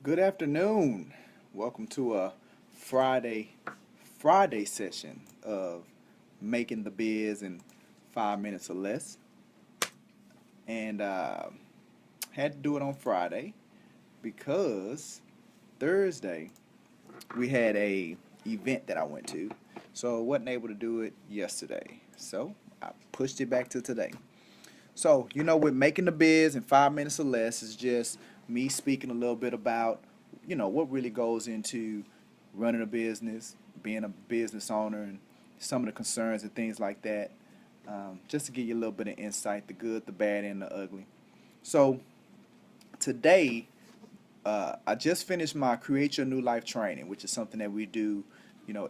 Good afternoon. Welcome to a Friday session of Making the Biz in 5 minutes or less. And had to do it on Friday because Thursday we had a event that I went to. So I wasn't able to do it yesterday. So I pushed it back to today. So, with Making the Biz in 5 minutes or less is just me speaking a little bit about, what really goes into running a business, being a business owner, and some of the concerns and things like that. Just to give you a little bit of insight, the good, the bad, and the ugly. So, today, I just finished my Create Your New Life training, which is something that we do,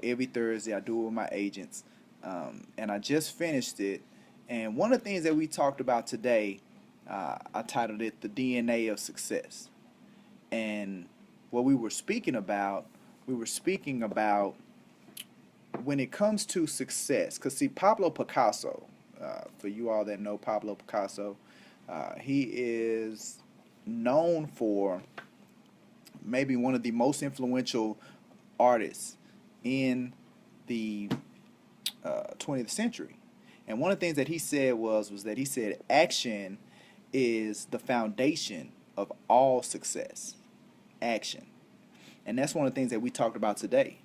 every Thursday. I do it with my agents. And I just finished it. And one of the things that we talked about today, I titled it The DNA of Success. And what we were speaking about when it comes to success. Because, see, Pablo Picasso, for you all that know Pablo Picasso, he is known for maybe one of the most influential artists in the 20th century. And one of the things that he said was that he said action is the foundation of all success. Action. And that's one of the things that we talked about today.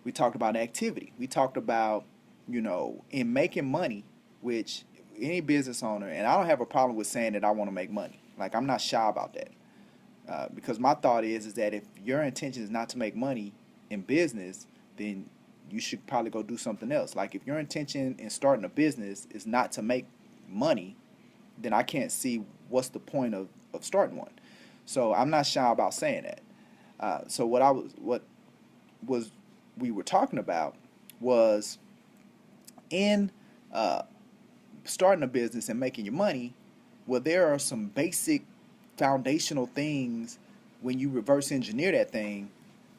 We talked about activity. We talked about, in making money, which any business owner, and I don't have a problem with saying that I want to make money. Like, I'm not shy about that. Because my thought is that if your intention is not to make money in business, then you should probably go do something else. Like, if your intention in starting a business is not to make money, then I can't see what's the point of starting one. So I'm not shy about saying that. So what was we were talking about was in uh, starting a business and making your money. Well, there are some basic foundational things when you reverse engineer that thing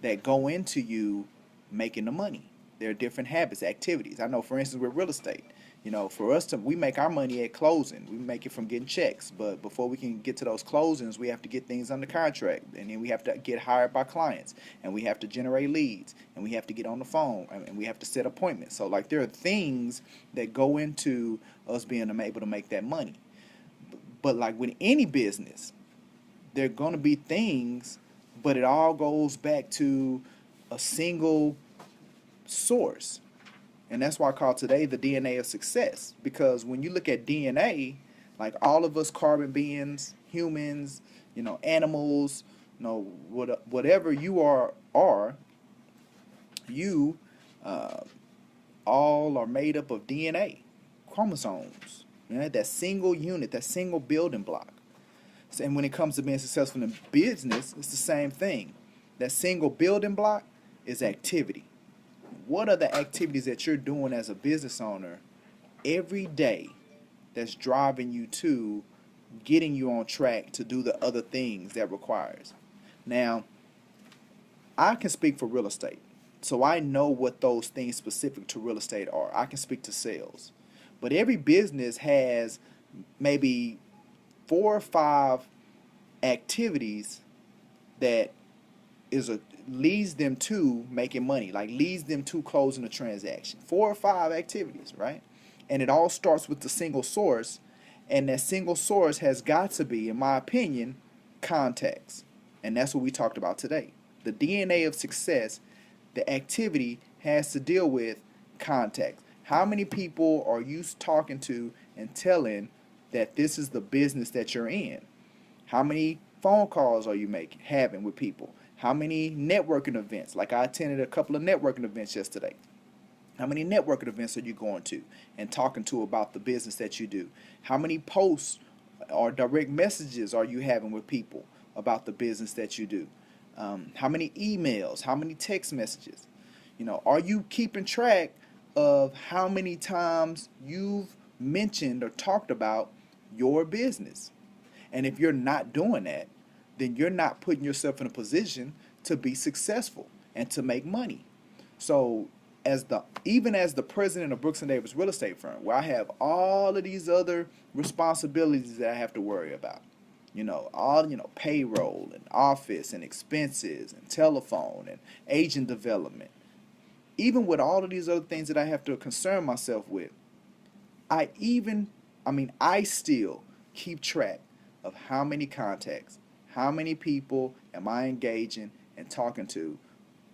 that go into you making the money. There are different habits, activities. I know, for instance, with real estate, for us we make our money at closing. We make it from getting checks. But before we can get to those closings, we have to get things under contract. And then we have to get hired by clients. And we have to generate leads. And we have to get on the phone. And we have to set appointments. So, like, there are things that go into us being able to make that money. But, like, with any business, there are going to be things, but it all goes back to a single source. And that's why I call today the DNA of success. Because when you look at DNA, like all of us carbon beings, humans, animals, whatever you are you uh, all are made up of DNA, chromosomes. That single unit, that single building block. And when it comes to being successful in business, it's the same thing. That single building block is activity. What are the activities that you're doing as a business owner every day that's driving you to getting you on track to do the other things that requires? Now, I can speak for real estate. So I know what those things specific to real estate are. I can speak to sales. But every business has maybe 4 or 5 activities that leads them to making money, like leads them to closing a transaction. 4 or 5 activities, right? And it all starts with the single source, and that single source has got to be, in my opinion, contacts. And that's what we talked about today. The DNA of success, the activity has to deal with contacts. How many people are you talking to and telling that this is the business that you're in? How many phone calls are you having with people? How many networking events? Like, I attended a couple of networking events yesterday. How many networking events are you going to and talking to about the business that you do? How many posts or direct messages are you having with people about the business that you do? How many emails? How many text messages? Are you keeping track of how many times you've mentioned or talked about your business? And if you're not doing that, then you're not putting yourself in a position to be successful and to make money. So, even as the president of Brooks and Davis Real Estate Firm, where I have all of these other responsibilities that I have to worry about, all, payroll and office and expenses and telephone and agent development. Even with all of these other things that I have to concern myself with, I still keep track of how many contacts, how many people am I engaging and talking to,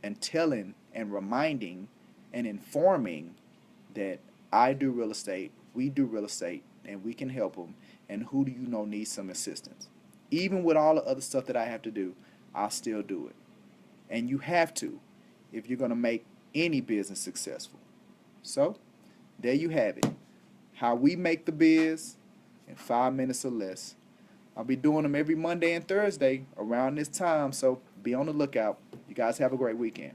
and telling and reminding and informing that I do real estate, we do real estate, and we can help them, and who do you know needs some assistance. Even with all the other stuff that I have to do, I'll still do it. And you have to if you're going to make any business successful. So, there you have it. How we make the biz in 5 minutes or less. I'll be doing them every Monday and Thursday around this time, so be on the lookout. You guys have a great weekend.